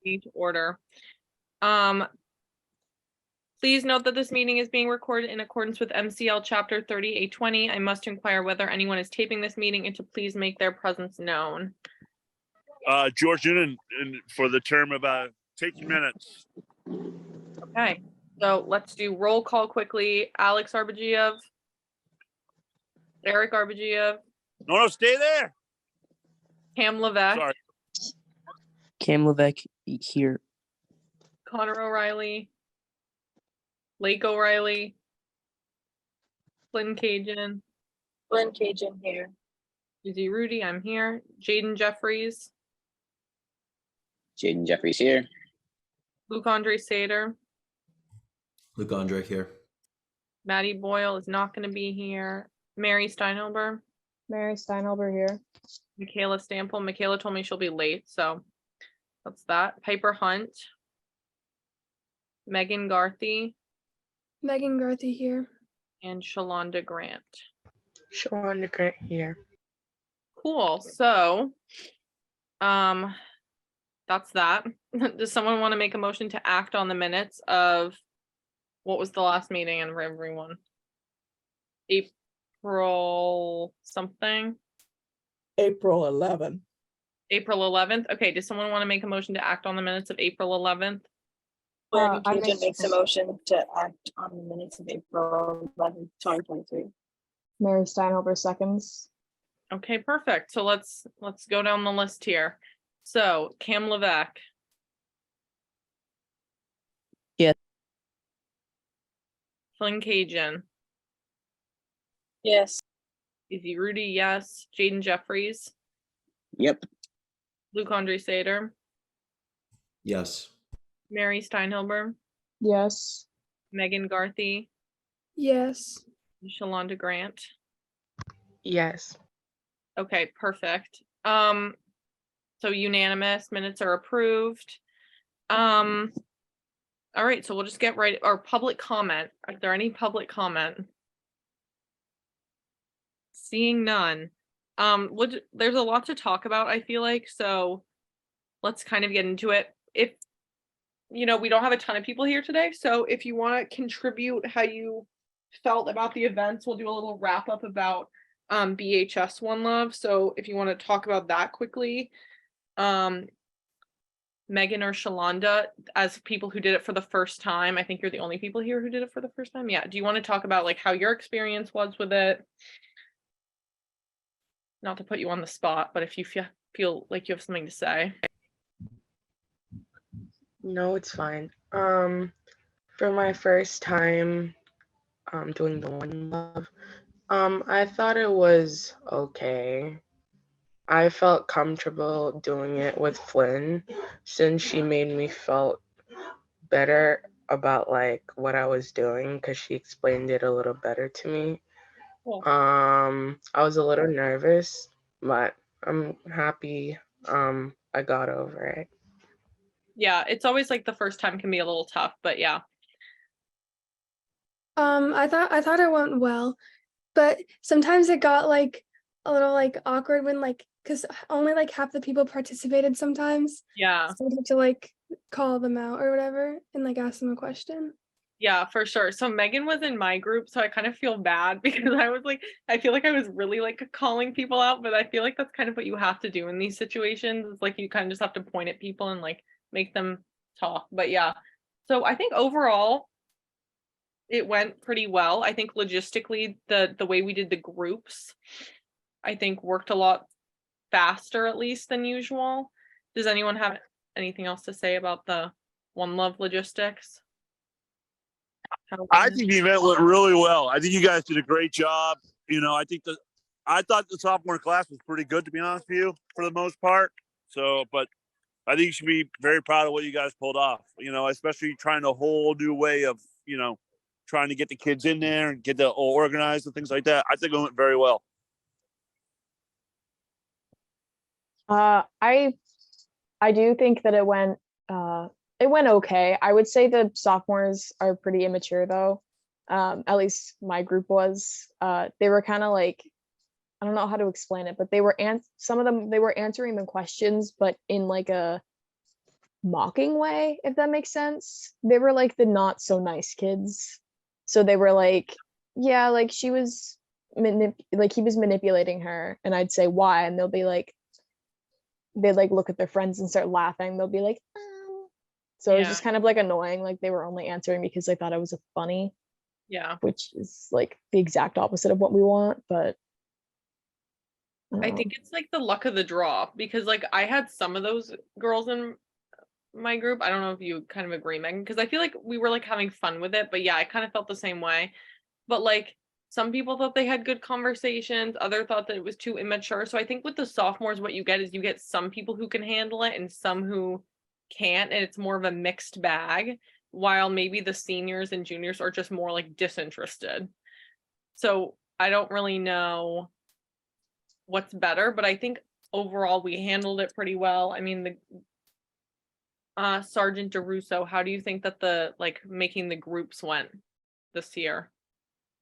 to order. Please note that this meeting is being recorded in accordance with MCL Chapter 3820. I must inquire whether anyone is taping this meeting and to please make their presence known. George Noonan, for the term of taking minutes. Okay, so let's do roll call quickly. Alex Arbogiev. Eric Arbogiev. No, stay there. Cam Levesque. Sorry. Cam Levesque here. Connor O'Reilly. Lake O'Reilly. Flynn Cajun. Flynn Cajun here. Izzy Rudy, I'm here. Jaden Jeffries. Jaden Jeffries here. Luke Andre Sater. Luke Andre here. Maddie Boyle is not going to be here. Mary Steinhilber. Mary Steinhilber here. Michaela Stample. Michaela told me she'll be late, so that's that. Piper Hunt. Megan Garthy. Megan Garthy here. And Shalonda Grant. Shalonda Grant here. Cool. So, that's that. Does someone want to make a motion to act on the minutes of what was the last meeting and for everyone? April something? April 11th. April 11th. Okay. Does someone want to make a motion to act on the minutes of April 11th? Flynn Cajun makes a motion to act on the minutes of April 11th, 2023. Mary Steinhilber seconds. Okay, perfect. So let's go down the list here. So Cam Levesque. Yes. Flynn Cajun. Yes. Izzy Rudy, yes. Jaden Jeffries. Yep. Luke Andre Sater. Yes. Mary Steinhilber. Yes. Megan Garthy. Yes. Shalonda Grant. Yes. Okay, perfect. So unanimous, minutes are approved. All right, so we'll just get right, or public comment. Are there any public comment? Seeing none. There's a lot to talk about, I feel like, so let's kind of get into it. If we don't have a ton of people here today, so if you want to contribute how you felt about the events, we'll do a little wrap up about BHS One Love. So if you want to talk about that quickly, Megan or Shalonda, as people who did it for the first time, I think you're the only people here who did it for the first time. Yeah. Do you want to talk about like how your experience was with it? Not to put you on the spot, but if you feel like you have something to say. No, it's fine. For my first time doing the One Love, I thought it was okay. I felt comfortable doing it with Flynn since she made me feel better about like what I was doing because she explained it a little better to me. Cool. I was a little nervous, but I'm happy I got over it. Yeah, it's always like the first time can be a little tough, but yeah. I thought it went well, but sometimes it got like a little like awkward when like because only like half the people participated sometimes. Yeah. So I had to like call them out or whatever and like ask them a question. Yeah, for sure. So Megan was in my group, so I kind of feel bad because I feel like I was really like calling people out, but I feel like that's kind of what you have to do in these situations. It's like you kind of just have to point at people and like make them talk. But yeah, so I think overall it went pretty well. I think logistically the way we did the groups, I think worked a lot faster at least than usual. Does anyone have anything else to say about the One Love logistics? I think the event went really well. I think you guys did a great job. I thought the sophomore class was pretty good, to be honest with you, for the most part. So, but I think you should be very proud of what you guys pulled off, especially trying a whole new way of, trying to get the kids in there and get the all organized and things like that. I think it went very well. I do think that it went okay. I would say the sophomores are pretty immature though. At least my group was. They were kind of like, I don't know how to explain it, but some of them, they were answering the questions, but in like a mocking way, if that makes sense. They were like the not so nice kids. So they were like, yeah, like she was like he was manipulating her, and I'd say why, and they'll be like, they'd like look at their friends and start laughing. They'll be like, so it was Yeah. just kind of like annoying. Like they were only answering because they thought I was funny, Yeah. which is like the exact opposite of what we want. But I think it's like the luck of the draw, because like I had some of those girls in my group. I don't know if you kind of agree, Megan, because I feel like we were like having fun with it, but yeah, I kind of felt the same way. But like some people thought they had good conversations, other thought that it was too immature. So I think with the sophomores, what you get is you get some people who can handle it and some who can't, and it's more of a mixed bag, while maybe the seniors and juniors are just more like disinterested. So I don't really know what's better, but I think overall we handled it pretty well. I mean, the Sergeant DeRusso, how do you think that the like making the groups went this year?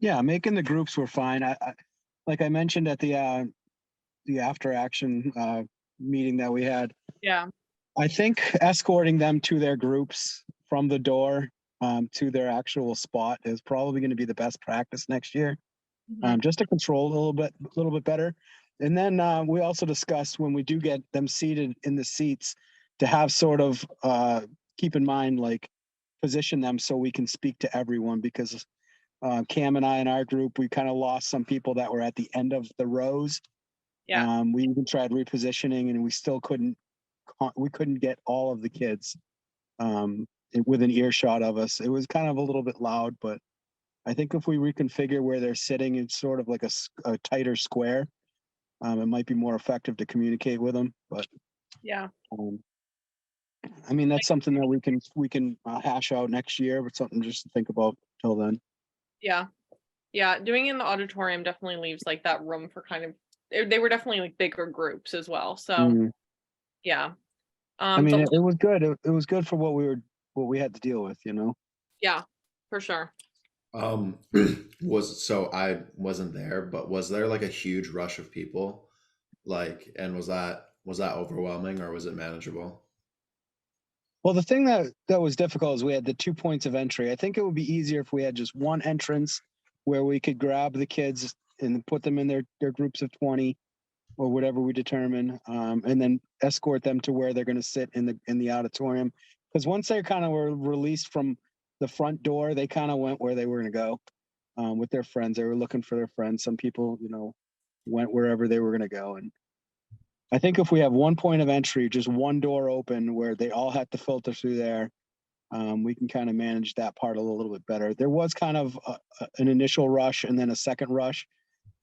Yeah, making the groups were fine. Like I mentioned at the after action meeting that we had, Yeah. I think escorting them to their groups from the door to their actual spot is probably going to be the best practice next year, just to control a little bit better. And then we also discussed when we do get them seated in the seats to have sort of keep in mind, like position them so we can speak to everyone, because Cam and I in our group, we kind of lost some people that were at the end of the rows. Yeah. We even tried repositioning and we still couldn't get all of the kids within earshot of us. It was kind of a little bit loud, but I think if we reconfigure where they're sitting in sort of like a tighter square, it might be more effective to communicate with them. But Yeah. I mean, that's something that we can hash out next year, but something just to think about till then. Yeah. Yeah. Doing it in the auditorium definitely leaves like that room for kind of, they were definitely like bigger groups as well. So yeah. I mean, the- it was good. It was good for what we had to deal with, you know? yeah, for sure. So I wasn't there, but was there like a huge rush of people? Like, and was that overwhelming or was it manageable? Well, the thing that was difficult is we had the 2 points of entry. I think it would be easier if we had just one entrance where we could grab the kids and put them in their groups of 20 or whatever we determine, and then escort them to where they're going to sit in the auditorium. Because once they kind of were released from the front door, they kind of went where they were going to go with their friends. They were looking for their friends. Some people, went wherever they were going to go. And I think if we have one point of entry, just one door open where they all had to filter through there, we can kind of manage that part a little bit better. There was kind of an initial rush and then a second rush,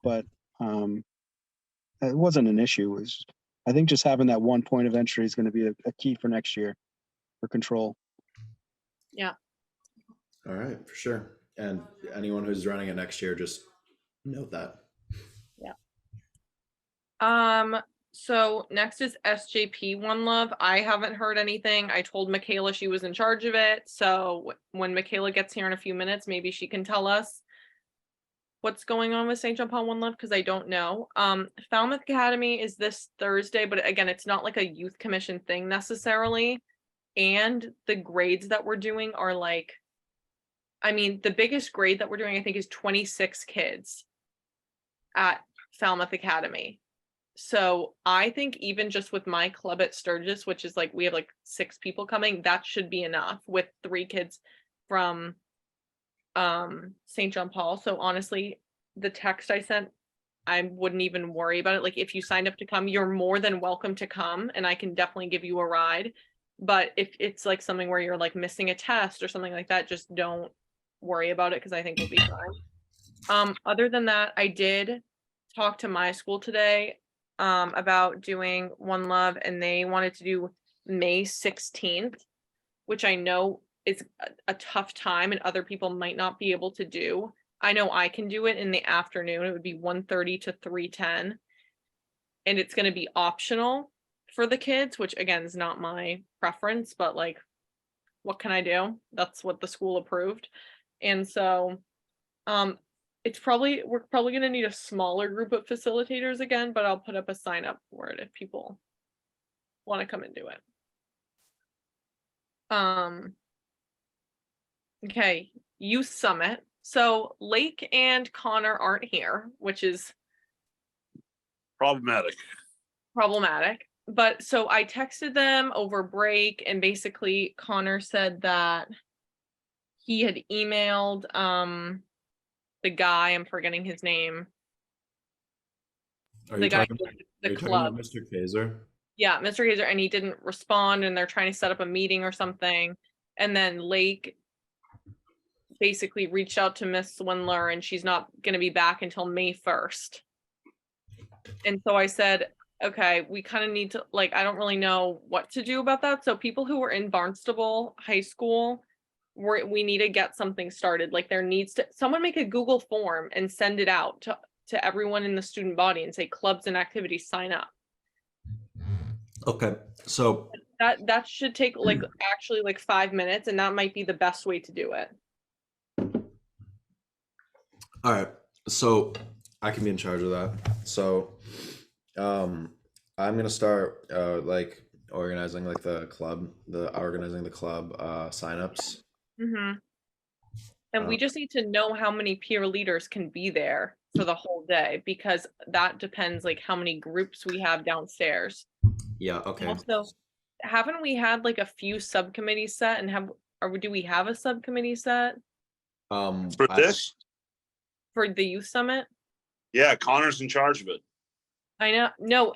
but it wasn't an issue. I think just having that one point of entry is going to be a key for next year for control. Yeah. All right, for sure. And anyone who's running it next year, just note that. Yeah. So next is SJP One Love. I haven't heard anything. I told Michaela she was in charge of it. So when Michaela gets here in a few minutes, maybe she can tell us what's going on with St. John Paul One Love, because I don't know. Falmouth Academy is this Thursday, but again, it's not like a youth commission thing necessarily. And the grades that we're doing are like, I mean, the biggest grade that we're doing, I think, is 26 kids at Falmouth Academy. So I think even just with my club at Sturgis, which is like, we have like 6 people coming, that should be enough with 3 kids from St. John Paul. So honestly, the text I sent, I wouldn't even worry about it. Like if you signed up to come, you're more than welcome to come and I can definitely give you a ride. But if it's like something where you're like missing a test or something like that, just don't worry about it, because I think we'll be fine. Other than that, I did talk to my school today about doing One Love, and they wanted to do May 16th, which I know is a tough time and other people might not be able to do. I know I can do it in the afternoon. It would be 1:30 to 3:10. And it's going to be optional for the kids, which again is not my preference, but like, what can I do? That's what the school approved. And so we're probably going to need a smaller group of facilitators again, but I'll put up a sign up for it if people want to come and do it. Okay, youth summit. So Lake and Connor aren't here, which is Problematic. problematic. But so I texted them over break, and basically Connor said that he had emailed the guy, I'm forgetting his name. Are The you guy talking, who are did you the talking club. about Mr. Kaiser? Yeah, Mr. Hazer, and he didn't respond, and they're trying to set up a meeting or something. And then Lake basically reached out to Miss Swindler, and she's not going to be back until May 1st. And so I said, okay, we kind of need to, like, I don't really know what to do about that. So people who are in Barnstable High School, we need to get something started. Like, there needs to, someone make a Google form and send it out to everyone in the student body and say clubs and activities, sign up. Okay, so That should take like actually like 5 minutes, and that might be the best way to do it. all right, so I can be in charge of that. So, I'm gonna start like organizing like the club signups. Mm-hmm. And we Uh, just need to know how many peer leaders can be there for the whole day, because that depends like how many groups we have downstairs. Yeah. Okay. Also, haven't we had like a few subcommittees set, and do we have a subcommittee set For this? for the youth summit? Yeah, Connor's in charge of it. I know,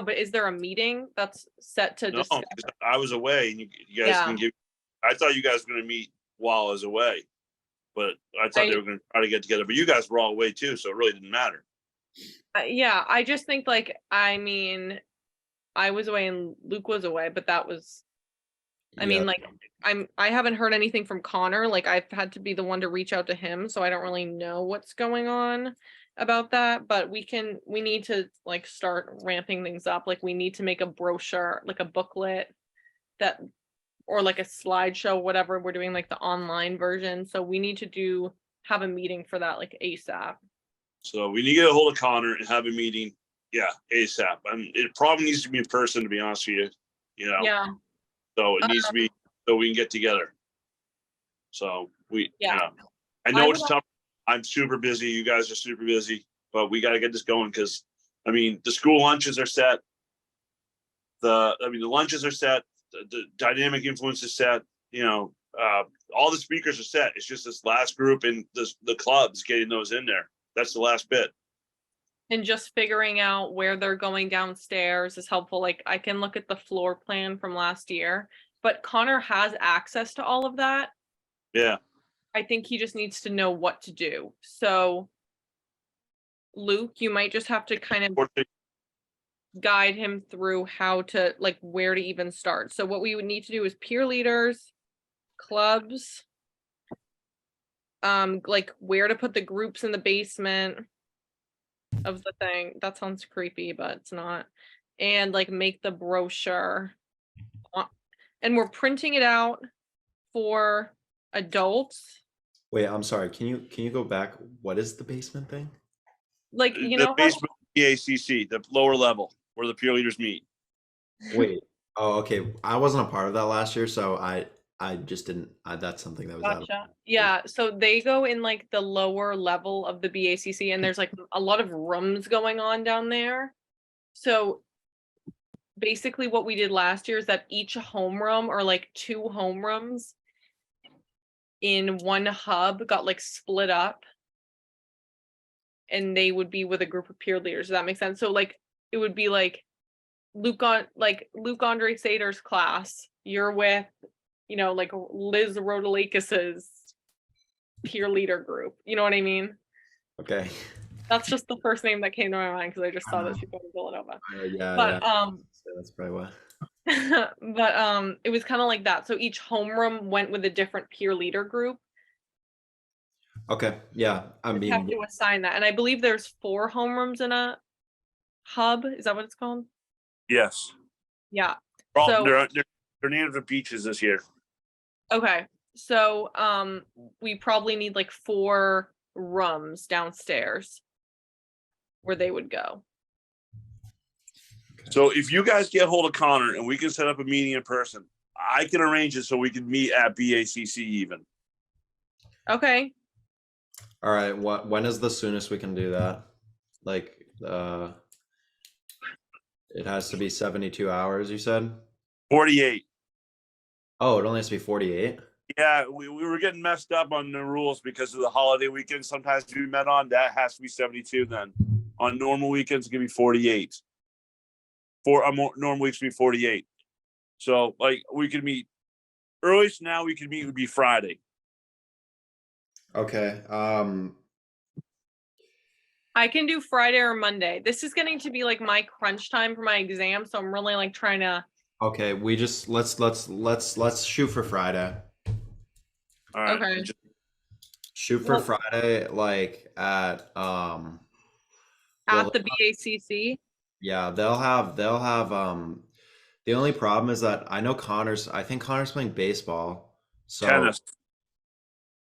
but is there a meeting that's set to No, discuss? because I was away, and you guys Yeah. can give. I thought you guys were going to meet while I was away, but I thought they were going to try to get together. But you guys were all away too, so it really didn't matter. Yeah, I just think like, I mean, I was away and Luke was away, but that was, I mean, like, I haven't heard anything from Connor. Like, I've had to be the one to reach out to him, so I don't really know what's going on about that. But we need to like start ramping things up. Like, we need to make a brochure, like a booklet that, or like a slideshow, whatever we're doing, like the online version. So we need to have a meeting for that, like ASAP. So we need to get a hold of Connor and have a meeting. Yeah, ASAP. It probably needs to be in person, to be honest with you. You know. Yeah. So it needs to be so we can get together. So Yeah. I know it's tough. I'm super busy. You guys are super busy, but we got to get this going because, I mean, the school lunches are set. The lunches are set. The dynamic influence is set. You know, all the speakers are set. It's just this last group and the clubs getting those in there. That's the last bit. And just figuring out where they're going downstairs is helpful. Like, I can look at the floor plan from last year, but Connor has access to all of that. Yeah. I think he just needs to know what to do. So, Luke, you might just have to kind of guide him through how to, like, where to even start. So what we would need to do is peer leaders, clubs, like where to put the groups in the basement of the thing. That sounds creepy, but it's not. And like make the brochure. And we're printing it out for adults. Wait, I'm sorry. Can you go back? What is the basement thing? Like, you the know, basement PACC, the lower level where the peer leaders meet. Wait. Oh, okay. I wasn't a part of that last year, so I just didn't. That's something that was out of. Gotcha. Yeah, so they go in like the lower level of the BACC, and there's like a lot of rooms going on down there. So basically what we did last year is that each homeroom, or like 2 homerooms in one hub, got like split up, and they would be with a group of peer leaders. Does that make sense? So like it would be like Luke Andre Sater's class, you're with, you know, like Liz Rodolakis's peer leader group. You know what I mean? Okay. That's just the first name that came to my mind because I just saw that she's going to Villanova. Yeah. But So that's probably why. but it was kind of like that. So each homeroom went with a different peer leader group. Okay. Yeah. I You mean, have to assign that, and I believe there's 4 homerooms in a hub. Is that what it's called? Yes. Yeah. So they're named for beaches this year. Okay. So we probably need like 4 rooms downstairs where they would go. So if you guys get hold of Connor and we can set up a meeting in person, I can arrange it so we can meet at BACC even. Okay. All right. When is the soonest we can do that? Like, it has to be 72 hours, you said? 48. Oh, it only has to be 48? Yeah, we were getting messed up on the rules because of the holiday weekend. Sometimes we met on that has to be 72. Then on normal weekends, it can be 48. Normal weeks be 48. So like we could meet earliest now we could meet would be Friday. Okay. I can do Friday or Monday. This is getting to be like my crunch time for my exam, so I'm really like trying to. Okay, we just let's shoot for Friday. All right. Okay. Shoot for Well- Friday, like at At the BACC. yeah, they'll have the only problem is that I think Connor's playing baseball. So Tennis.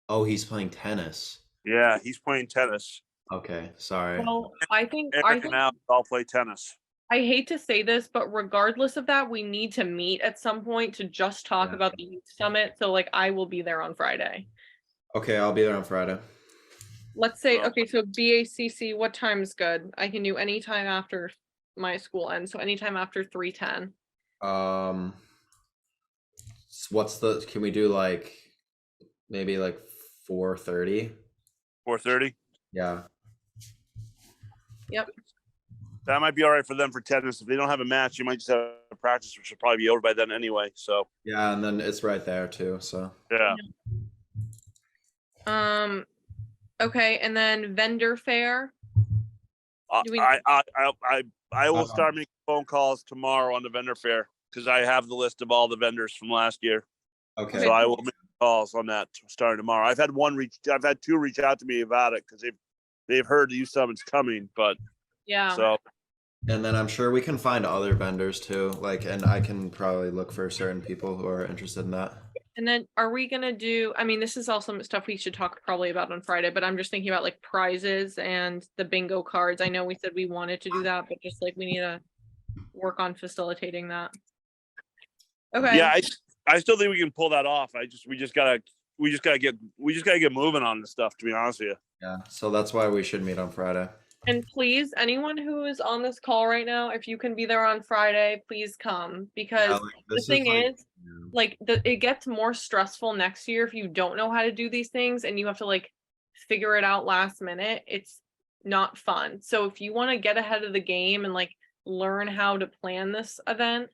Oh, he's playing tennis. Yeah, he's playing tennis. Okay, sorry. Well, I think Eric and Al all play tennis. I hate to say this, but regardless of that, we need to meet at some point to just talk Yeah. about the youth summit. So like I will be there on Friday. Okay, I'll be there on Friday. Let's say, Oh. okay, so BACC, what time's good? I can do any time after my school ends, so anytime after 3:10. Can we do like maybe like 4:30? 4:30. Yeah. Yep. That might be all right for them for tennis. If they don't have a match, you might just have a practice, which should probably be over by then anyway. So Yeah, and then it's right there too. So yeah. Okay, and then vendor fair. Do we- I will start making phone calls tomorrow on the vendor fair because I have the list of all the vendors from last year. okay. So I will make calls on that starting tomorrow. I've had two reach out to me about it because they've heard the youth summit's coming, but Yeah. so And then I'm sure we can find other vendors too. Like, and I can probably look for certain people who are interested in that. And then are we gonna do, I mean, this is also stuff we should talk probably about on Friday, but I'm just thinking about like prizes and the bingo cards. I know we said we wanted to do that, but just like we need to work on facilitating that. Okay. yeah, I still think we can pull that off. We just gotta get moving on this stuff, to be honest with you. Yeah. So that's why we should meet on Friday. And please, anyone who is on this call right now, if you can be there on Friday, please come, because Yeah, like, the this thing like- is, like it gets more stressful next year if you don't know how to do these things and you have to like figure it out last minute. It's not fun. So if you want to get ahead of the game and like learn how to plan this event,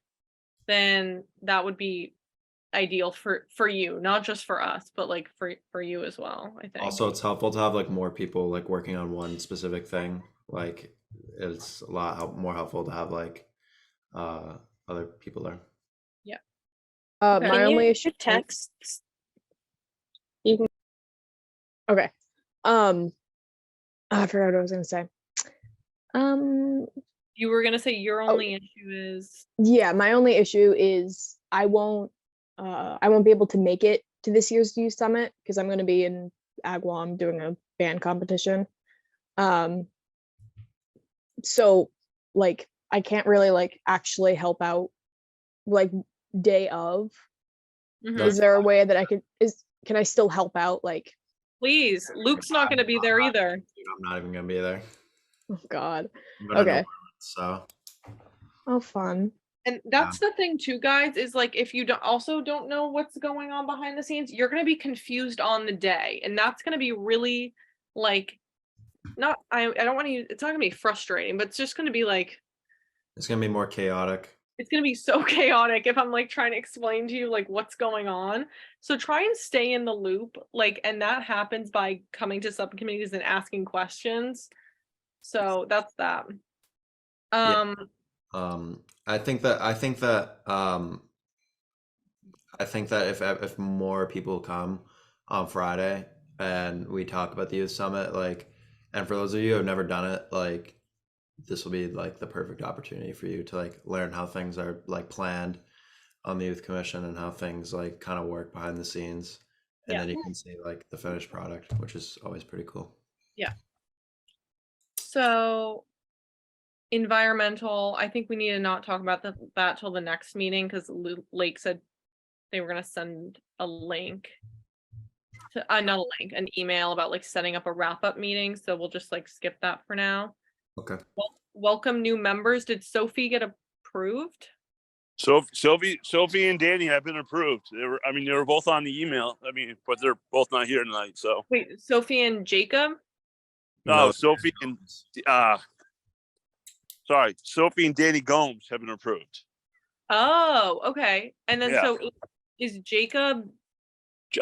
then that would be ideal for you, not just for us, but like for you as well, I think. Also, it's helpful to have like more people like working on one specific thing. Like, it's a lot more helpful to have like other people there. Okay. My Can only you issue. texts? You can. Okay. I forgot what I was gonna say. You were gonna say your only issue is Yeah, my only issue is I won't be able to make it to this year's youth summit because I'm gonna be in Agawam doing a band competition. So like I can't really like actually help out like day of. Mhm. Is there a way that can I still help out? Like, Please, Luke's not gonna be there either. Dude, I'm not even gonna be there. oh God. I'm gonna Okay. New Orleans, so Oh, fun. And that's the thing too, guys, is like if you don't know what's going on behind the scenes, you're gonna be confused on the day, and that's gonna be really like not. I don't want to. It's not gonna be frustrating, but it's just gonna be like it's gonna be more chaotic. it's gonna be so chaotic if I'm like trying to explain to you like what's going on. So try and stay in the loop, like, and that happens by coming to subcommittees and asking questions. So that's that. Yeah. I think that if more people come on Friday and we talk about the youth summit, like, and for those of you who have never done it, like, this will be like the perfect opportunity for you to like learn how things are like planned on the youth commission and how things like kind of work behind the scenes, and then you can see like the finished product, which is always pretty cool. Yeah. So environmental, I think we need to not talk about that till the next meeting because Lake said they were gonna send a link to not a link, an email about like setting up a wrap-up meeting. So we'll just like skip that for now. Okay. Welcome new members. Did Sophie get approved? So Sophie and Danny have been approved. They were both on the email. But they're both not here tonight. So Wait, Sophie and Jacob? no, Sophie and Sophie and Danny Gomes have been approved. Oh, okay. And then Yeah. so is Jacob?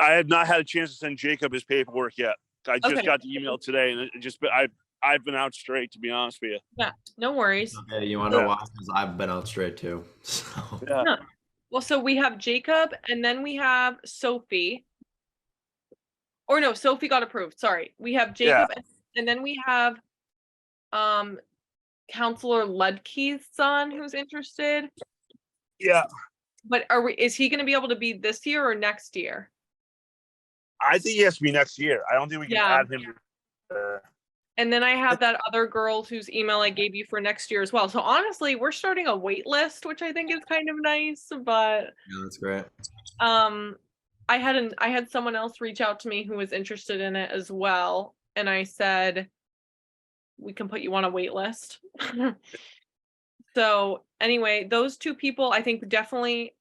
I have not had a chance to send Jacob his paperwork yet. I just Okay. got the email today, and I've been out straight, to be honest with you. Yeah, no worries. Okay, you want to know why? Because I've been out straight too. So. Yeah. No. Well, so we have Jacob and then we have Sophie. Or no, Sophie got approved. Sorry. We have Jacob and then we have Counselor Ludke's son who's interested. Yeah. But is he going to be able to be this year or next year? I think he has to be next year. I don't think we can add him. And then I have that other girl whose email I gave you for next year as well. So honestly, we're starting a wait list, which I think is kind of nice, but Yeah, that's great. I had someone else reach out to me who was interested in it as well, and I said we can put you on a wait list. So anyway, those two people I think definitely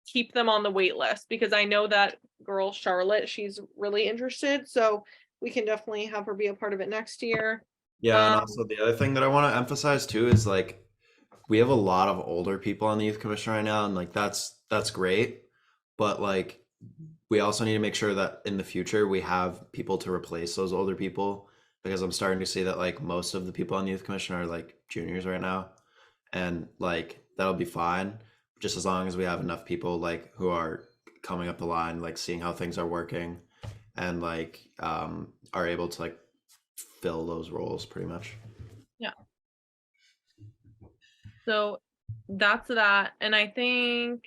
keep them on the wait list because I know that girl Charlotte, she's really interested, so we can definitely have her be a part of it next year. Yeah, and also the other thing that I want to emphasize too is like we have a lot of older people on the youth commission right now, and like that's great, but like we also need to make sure that in the future we have people to replace those older people, because I'm starting to see that like most of the people on the youth commission are like juniors right now, and like that'll be fine just as long as we have enough people like who are coming up the line, like seeing how things are working, and like are able to like fill those roles pretty much. Yeah. So that's that. And I think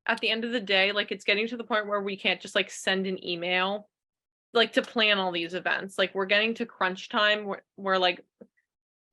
at the end of the day, like it's getting to the point where we can't just like send an email like to plan all these events. Like we're getting to crunch time where like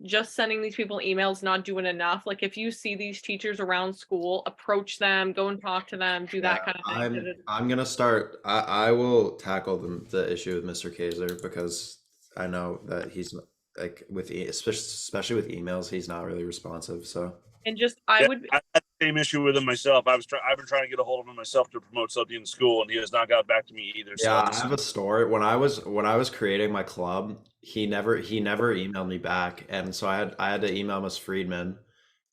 just sending these people emails not doing enough. Like if you see these teachers around school, approach them, go and talk to them, do that kind of thing. I'm gonna start. I will tackle the issue with Mr. Kaiser because I know that he's like especially with emails, he's not really responsive. So and just I had the same issue with him myself. I've been trying to get a hold of him myself to promote something in school, and he has not got back to me either. Yeah, I have a story. When I was creating my club, he never emailed me back, and so I had to email Miss Friedman,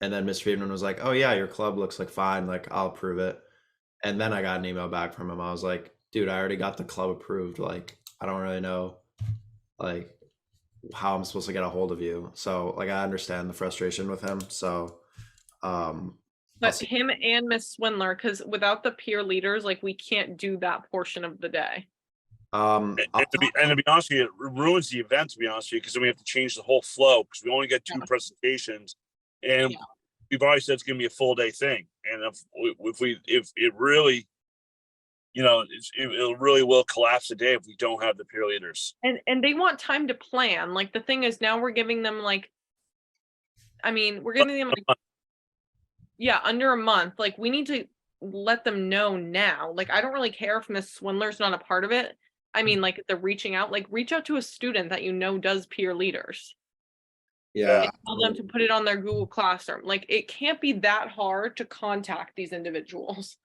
and then Miss Friedman was like, "Oh yeah, your club looks like fine. Like I'll approve it." And then I got an email back from him. I was like, "Dude, I already got the club approved. Like I don't really know, like how I'm supposed to get a hold of you." So like I understand the frustration with him. So but him and Miss Swindler, because without the peer leaders, like we can't do that portion of the day. And to be honest with you, it ruins the event, to be honest with you, because then we have to change the whole flow because we only get two presentations, and we've already said it's going to be a full day thing. And if it really, it really will collapse the day if we don't have the peer leaders. And they want time to plan. Like the thing is, now we're giving them like, we're giving them like, under a month. Like we need to let them know now. Like I don't really care if Miss Swindler's not a part of it. Like they're reaching out, like reach out to a student that does peer leaders. Yeah. And tell them to put it on their Google Classroom. Like it can't be that hard to contact these individuals.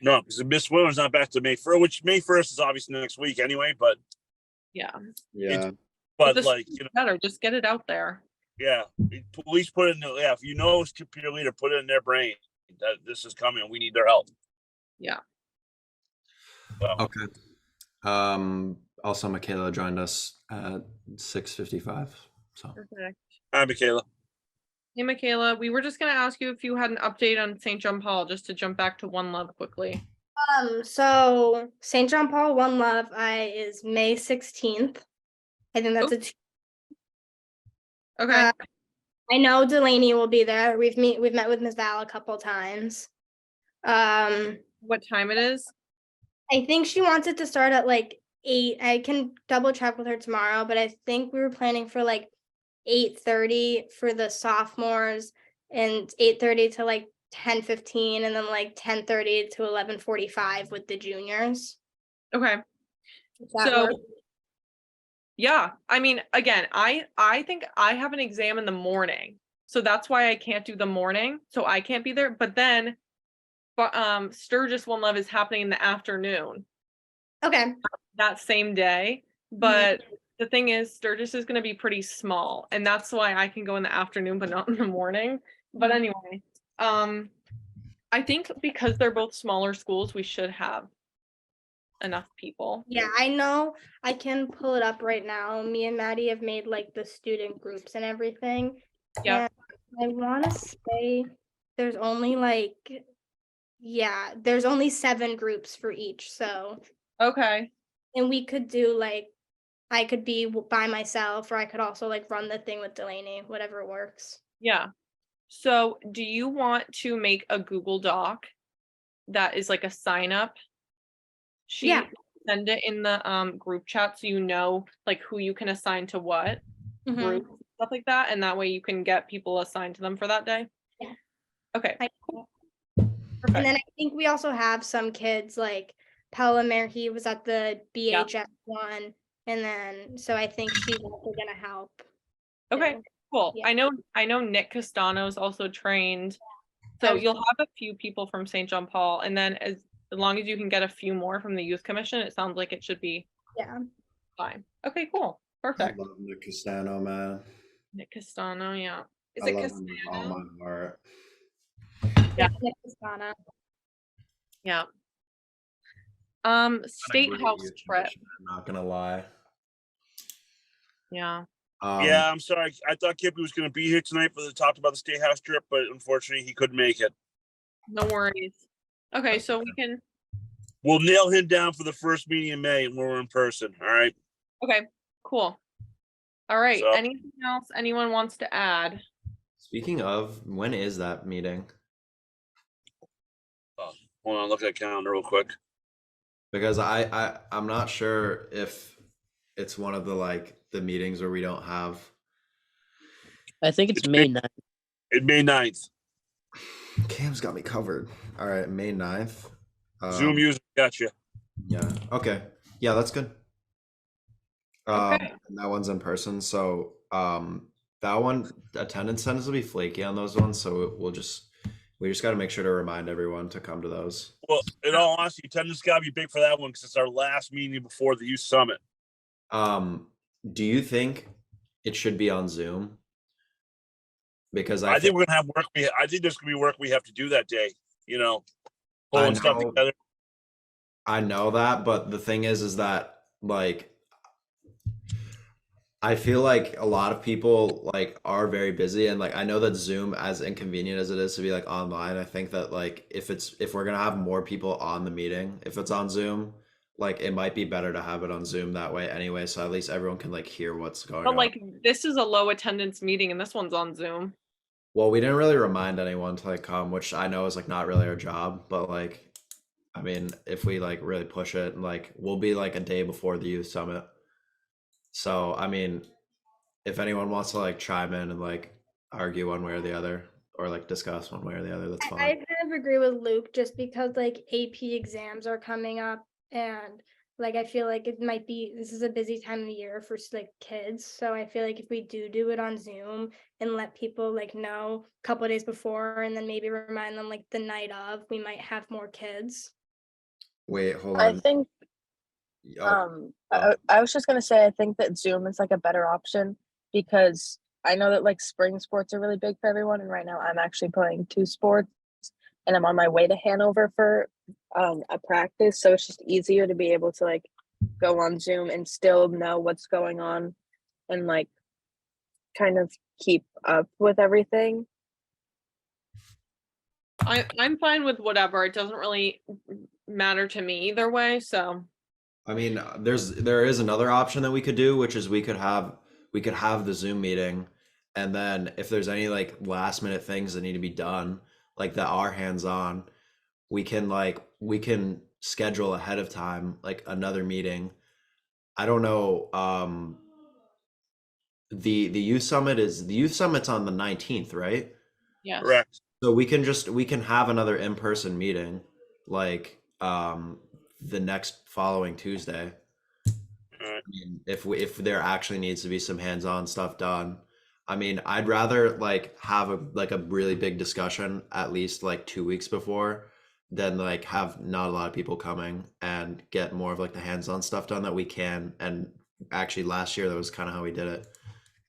No, because Miss Swindler's not back to May 1st, which May 1st is obviously next week anyway, but yeah. But like better just get it out there. Yeah, at least put it in if you know it's peer leader, put it in their brain that this is coming. We need their help. Yeah. So. Okay. Also Michaela joined us at 6:55. So perfect. Hi, Michaela. Hey Michaela, we were just gonna ask you if you had an update on St. John Paul, just to jump back to One Love quickly. So St. John Paul One Love is May 16th. I think that's okay. I know Delaney will be there. We've met with Ms. Val a couple times. What time it is? I think she wants it to start at like 8. I can double check with her tomorrow, but I think we were planning for like 8:30 for the sophomores and 8:30 to like 10:15 and then like 10:30 to 11:45 with the juniors. Okay. If that So works. yeah, I mean, again, I think I have an exam in the morning, so that's why I can't do the morning. So I can't be there. But then, Sturgis One Love is happening in the afternoon Okay. that same day. But the thing is, Sturgis is going to be pretty small, and that's why I can go in the afternoon, but not in the morning. But anyway, I think because they're both smaller schools, we should have enough people. Yeah, I know. I can pull it up right now. Me and Maddie have made like the student groups and everything. Yeah. And I want to say there's only like, yeah, there's only 7 groups for each. So, Okay. and we could do like, I could be by myself, or I could also like run the thing with Delaney, whatever works. Yeah. So do you want to make a Google Doc that is like a sign up sheet? Yeah. Send it in the group chat so you know like who you can assign to what group, stuff like that, and that way you can get people assigned to them for that day. Yeah. Okay. And then I think we also have some kids like Pella he was at the BHS one, and then so I think she's also gonna help. Okay, cool. Yeah. I know Nick Castano's also trained. So you'll have a few people from St. John Paul, and then as long as you can get a few more from the youth commission, it sounds like it should be fine. Okay, cool. Perfect. I love Nick Castano, man. Nick Castano, yeah. Is I it love him with all Castano? my heart. Yeah. Nick Castano. Yeah. State Great House youth trip. commission, I'm not gonna lie. Yeah. Yeah, I'm sorry. I thought Kippy was going to be here tonight for the talked about the State House trip, but unfortunately he couldn't make it. No worries. Okay, so we can. We'll nail him down for the first meeting in May when we're in person. All right. Okay, cool. All right. So- Anything else anyone wants to add? Speaking of, when is that meeting? Hold on, look at the calendar real quick. Because I'm not sure if it's one of the like the meetings where we don't have. I think it's May 9th. It's May 9th. Cam's got me covered. All right, May 9th. Zoom user gotcha. Yeah. Okay. Yeah, that's good. Okay. And that one's in person, so that one attendance tends to be flaky on those ones, so we just got to make sure to remind everyone to come to those. Well, in all honesty, attendance got to be big for that one because it's our last meeting before the youth summit. Do you think it should be on Zoom? Because I think we're gonna have work. I think there's gonna be work we have to do that day. You know, pulling stuff together. I know that, but the thing is that like I feel like a lot of people like are very busy, and like I know that Zoom, as inconvenient as it is to be like online, I think that like if we're gonna have more people on the meeting, if it's on Zoom, like it might be better to have it on Zoom that way anyway, so at least everyone can like hear what's going on. But like this is a low attendance meeting and this one's on Zoom. Well, we didn't really remind anyone to like come, which I know is like not really our job, but like I mean, if we like really push it, like we'll be like a day before the youth summit. So, I mean, if anyone wants to like chime in and like argue one way or the other, or like discuss one way or the other, that's fine. I kind of agree with Luke, just because like AP exams are coming up, and like I feel like this is a busy time of the year for like kids. So I feel like if we do it on Zoom and let people like know a couple of days before, and then maybe remind them like the night of, we might have more kids. Wait, hold on. I think I was just gonna say I think that Zoom is like a better option because I know that like spring sports are really big for everyone, and right now I'm actually playing 2 sports and I'm on my way to Hanover for a practice, so it's just easier to be able to like go on Zoom and still know what's going on and like kind of keep up with everything. I'm fine with whatever. It doesn't really matter to me either way. So I mean, there is another option that we could do, which is we could have the Zoom meeting, and then if there's any like last minute things that need to be done, like that are hands on, we can schedule ahead of time like another meeting. I don't know. The youth summit's on the 19th, right? yes. Correct. So we can have another in-person meeting, like the next following Tuesday. I mean, if there actually needs to be some hands-on stuff done. I mean, I'd rather like have a really big discussion at least like 2 weeks before than like have not a lot of people coming and get more of like the hands-on stuff done that we can. And actually last year that was kind of how we did it.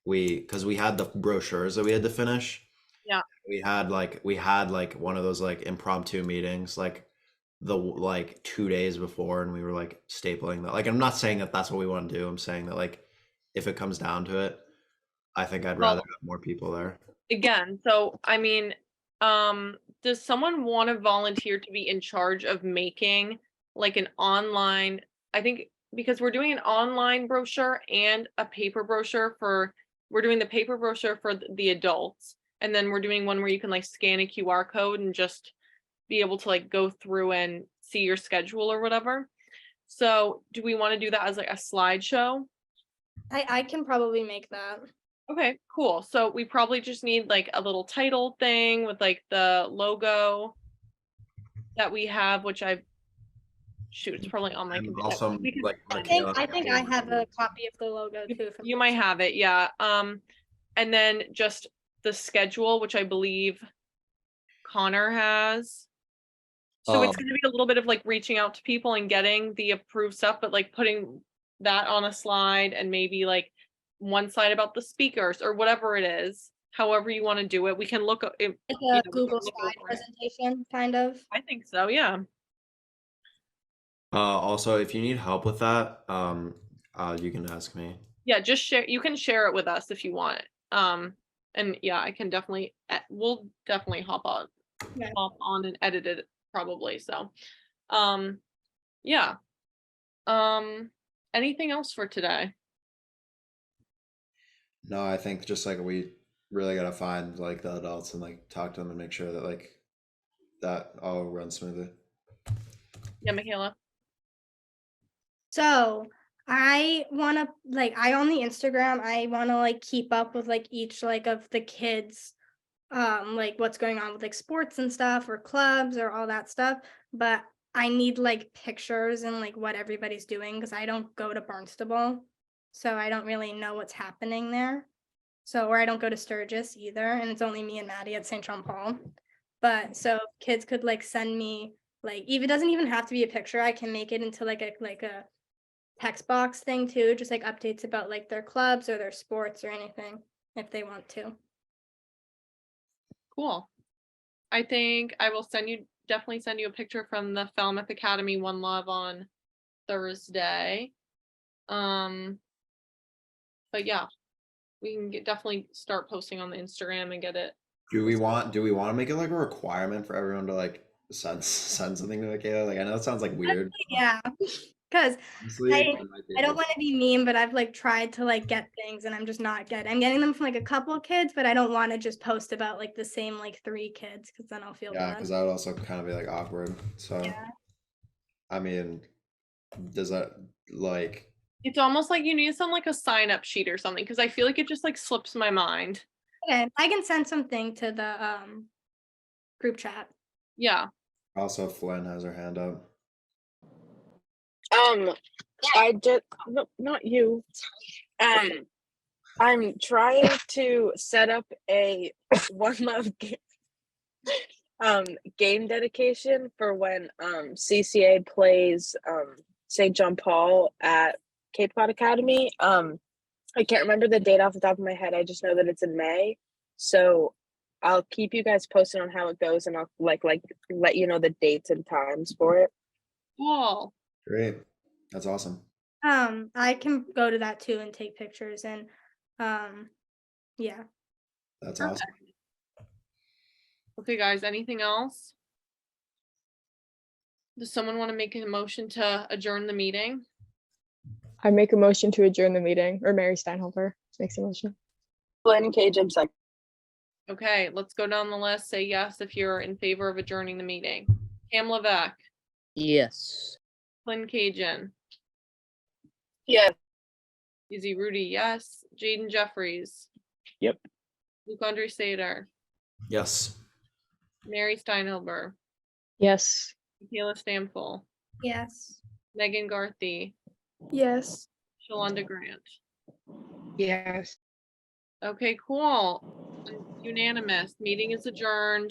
Because we had the brochures that we had to finish. Yeah. We had like one of those like impromptu meetings like 2 days before, and we were like stapling that. Like, I'm not saying that that's what we want to do. I'm saying that like if it comes down to it, I think I'd rather Well, have more people there. again, so I mean, does someone want to volunteer to be in charge of making like an online, I think because we're doing an online brochure and a paper brochure we're doing the paper brochure for the adults, and then we're doing one where you can like scan a QR code and just be able to like go through and see your schedule or whatever. So do we want to do that as like a slideshow? I can probably make that. Okay, cool. So we probably just need like a little title thing with like the logo that we have, which it's probably on my And computer. also We can- like I Michaela. think I have a copy of the logo too. from You might have it, yeah. And then just the schedule, which I believe Connor has. So it's Um, gonna be a little bit of like reaching out to people and getting the approved stuff, but like putting that on a slide and maybe like one slide about the speakers or whatever it is, however you want to do it. We can look at it. Like you know, a we Google can look slide over it. presentation, kind of. I think so, yeah. also, if you need help with that, you can ask me. Yeah, just share, you can share it with us if you want. And yeah, I can definitely, we'll definitely hop Yeah. on and edit it probably, so. Yeah. Anything else for today? No, I think just like we really gotta find like the adults and like talk to them and make sure that like that all runs smoothly. Yeah, Michaela? So I want to I on the Instagram, I want to like keep up with like each like of the kids, like what's going on with like sports and stuff or clubs or all that stuff. But I need like pictures and like what everybody's doing because I don't go to Barnstable, so I don't really know what's happening there. So, or I don't go to Sturgis either, and it's only me and Maddie at St. John Paul. But so kids could like send me like even, it doesn't even have to be a picture. I can make it into like a text box thing too, just like updates about like their clubs or their sports or anything if they want to. Cool. I think I will definitely send you a picture from the Falmouth Academy One Love on Thursday. But yeah, we can definitely start posting on the Instagram and get it. Do we want to make it like a requirement for everyone to like send something to Michaela? Like I know it sounds like weird. Yeah, because Honestly, I it might be. don't want to be mean, but I've like tried to like get things and I'm just not good. I'm getting them from like a couple kids, but I don't want to just post about like the same like 3 kids because then I'll feel Yeah, bad. because that would also kind of be like awkward. So Yeah. I mean, does that like It's almost like you need to send like a sign up sheet or something because I feel like it just like slips my mind. Okay, I can send something to the group chat. Yeah. also Flynn has her hand up? I did no, not you. I'm trying to set up a One Love game dedication for when CCA plays St. John Paul at Cape Cod Academy. I can't remember the date off the top of my head. I just know that it's in May. So I'll keep you guys posted on how it goes, and I'll like let you know the dates and times for it. Cool. Great, that's awesome. I can go to that too and take pictures and yeah. That's Perfect. awesome. Okay, guys, anything else? Does someone want to make a motion to adjourn the meeting? I make a motion to adjourn the meeting, or Mary Steinhofer makes a motion. Glenn Cajun, second. Okay, let's go down the list. Say yes if you're in favor of adjourning the meeting. Cam Levesque, Yes. Lynn Cajun, Yes. Easy Rudy, yes. Jaden Jeffries. Yep. Luke Andre Sater, Yes. Mary Steinhilber, Yes. Michaela Stamfel, Yes. Megan Garthy, Yes. Shalonda Grant. Yes. Okay, cool. Unanimous. Meeting is adjourned.